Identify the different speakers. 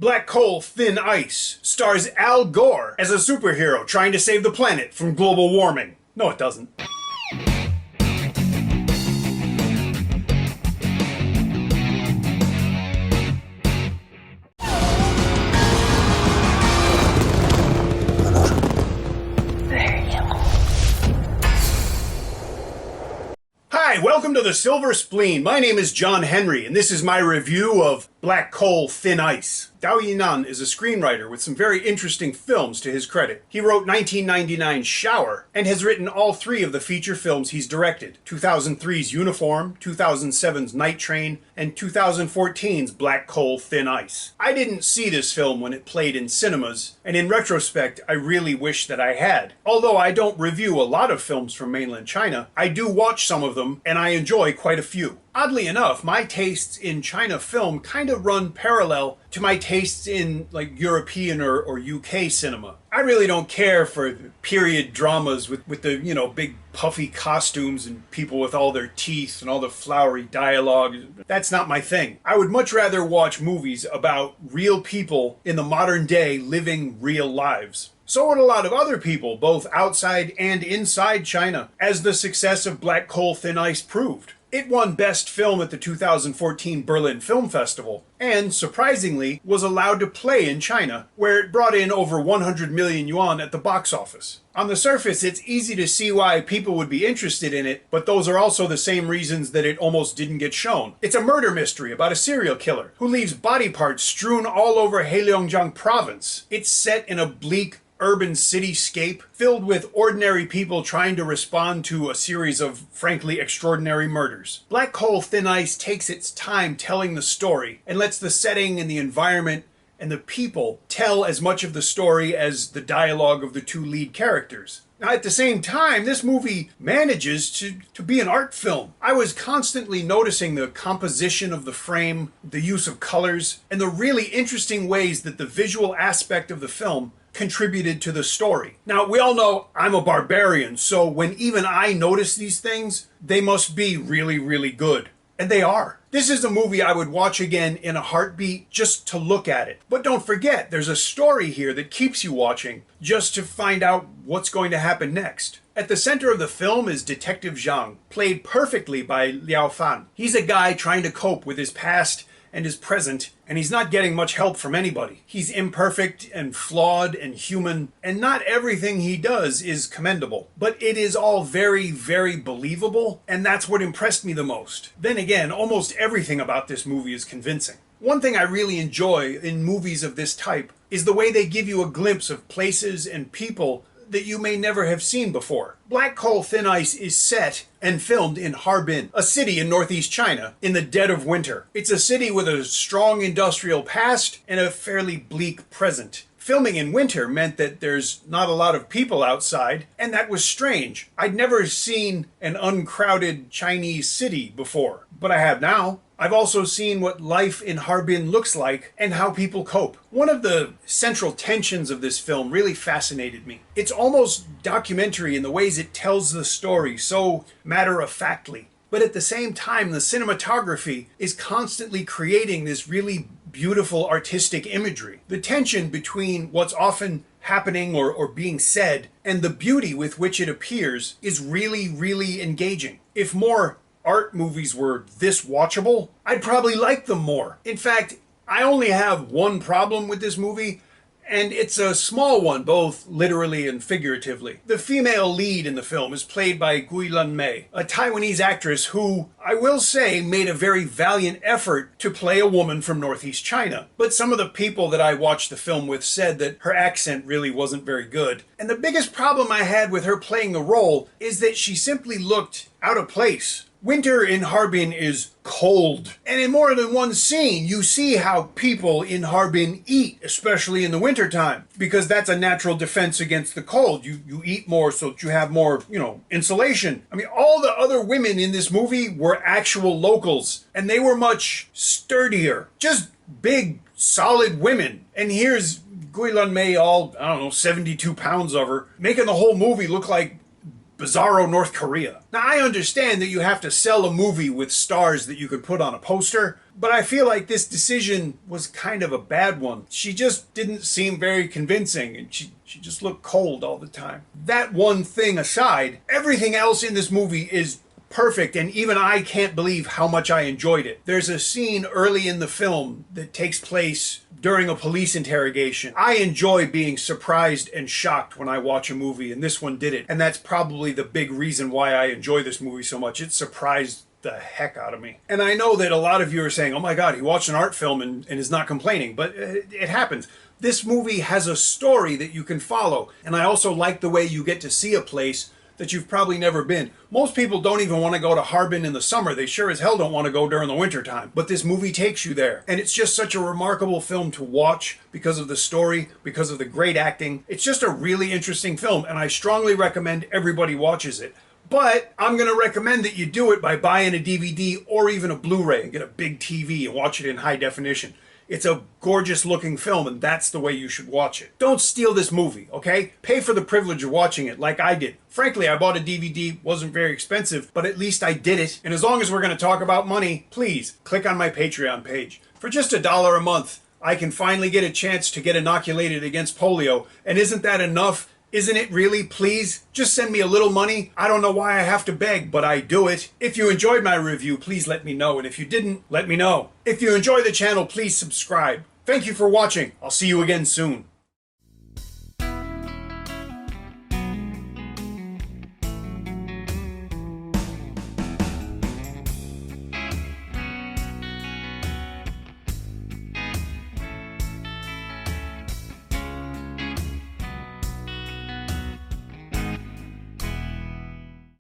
Speaker 1: Black Coal, Thin Ice stars Al Gore as a superhero trying to save the planet from global warming. No, it doesn't. Hi, welcome to the Silver Spleen. My name is John Henry, and this is my review of Black Coal, Thin Ice. Dao Yinan is a screenwriter with some very interesting films to his credit. He wrote 1999's Shower, and has written all three of the feature films he's directed: 2003's Uniform, 2007's Night Train, and 2014's Black Coal, Thin Ice. I didn't see this film when it played in cinemas, and in retrospect, I really wish that I had. Although I don't review a lot of films from mainland China, I do watch some of them, and I enjoy quite a few. Oddly enough, my tastes in China film kind of run parallel to my tastes in like European or UK cinema. I really don't care for period dramas with the, big puffy costumes and people with all their teeth and all the flowery dialogue. That's not my thing. I would much rather watch movies about real people in the modern day living real lives. So would a lot of other people, both outside and inside China, as the success of Black Coal, Thin Ice proved. It won Best Film at the 2014 Berlin Film Festival, and, surprisingly, was allowed to play in China, where it brought in over 100 million yuan at the box office. On the surface, it's easy to see why people would be interested in it, but those are also the same reasons that it almost didn't get shown. It's a murder mystery about a serial killer who leaves body parts strewn all over Heilongjiang province. It's set in a bleak, urban cityscape filled with ordinary people trying to respond to a series of frankly extraordinary murders. Black Coal, Thin Ice takes its time telling the story and lets the setting and the environment and the people tell as much of the story as the dialogue of the two lead characters. Now, at the same time, this movie manages to be an art film. I was constantly noticing the composition of the frame, the use of colors, and the really interesting ways that the visual aspect of the film contributed to the story. Now, we all know I'm a barbarian, so when even I notice these things, they must be really, really good. And they are. This is a movie I would watch again in a heartbeat just to look at it. But don't forget, there's a story here that keeps you watching just to find out what's going to happen next. At the center of the film is Detective Zhang, played perfectly by Liao Fan. He's a guy trying to cope with his past and his present, and he's not getting much help from anybody. He's imperfect and flawed and human, and not everything he does is commendable. But it is all very, very believable, and that's what impressed me the most. Then again, almost everything about this movie is convincing. One thing I really enjoy in movies of this type is the way they give you a glimpse of places and people that you may never have seen before. Black Coal, Thin Ice is set and filmed in Harbin, a city in northeast China, in the dead of winter. It's a city with a strong industrial past and a fairly bleak present. Filming in winter meant that there's not a lot of people outside, and that was strange. I'd never seen an uncrowded Chinese city before, but I have now. I've also seen what life in Harbin looks like and how people cope. One of the central tensions of this film really fascinated me. It's almost documentary in the ways it tells the story so matter-of-factly. But at the same time, the cinematography is constantly creating this really beautiful artistic imagery. The tension between what's often happening or being said and the beauty with which it appears is really, really engaging. If more art movies were this watchable, I'd probably like them more. In fact, I only have one problem with this movie, and it's a small one, both literally and figuratively. The female lead in the film is played by Guilan Mei, a Taiwanese actress who, I will say, made a very valiant effort to play a woman from northeast China. But some of the people that I watched the film with said that her accent really wasn't very good. And the biggest problem I had with her playing the role is that she simply looked out of place. Winter in Harbin is cold. And in more than one scene, you see how people in Harbin eat, especially in the wintertime, because that's a natural defense against the cold. You eat more so that you have more, insulation. I mean, all the other women in this movie were actual locals, and they were much sturdier. Just big, solid women. And here's Guilan Mei, all, 72 pounds of her, making the whole movie look like bizarro North Korea. Now, I understand that you have to sell a movie with stars that you could put on a poster, But I feel like this decision was kind of a bad one. She just didn't seem very convincing, and she just looked cold all the time. That one thing aside, everything else in this movie is perfect, and even I can't believe how much I enjoyed it. There's a scene early in the film that takes place during a police interrogation. I enjoy being surprised and shocked when I watch a movie, and this one did it. And that's probably the big reason why I enjoy this movie so much. It surprised the heck out of me. And I know that a lot of you are saying, oh my god, he watched an art film and is not complaining, but it happens. This movie has a story that you can follow, and I also like the way you get to see a place that you've probably never been. Most people don't even want to go to Harbin in the summer. They sure as hell don't want to go during the winter time. But this movie takes you there. And it's just such a remarkable film to watch because of the story, because of the great acting. It's just a really interesting film, and I strongly recommend everybody watches it. But I'm going to recommend that you do it by buying a DVD or even a Blu-ray and get a big TV and watch it in high definition. It's a gorgeous looking film, and that's the way you should watch it. Don't steal this movie, okay? Pay for the privilege of watching it like I did. Frankly, I bought a DVD, wasn't very expensive, but at least I did it. And as long as we're going to talk about money, please click on my Patreon page. For just $1 a month, I can finally get a chance to get inoculated against polio. And isn't that enough? Isn't it really? Please, just send me a little money. I don't know why I have to beg, but I do it. If you enjoyed my review, please let me know. And if you didn't, let me know. If you enjoy the channel, please subscribe. Thank you for watching. I'll see you again soon.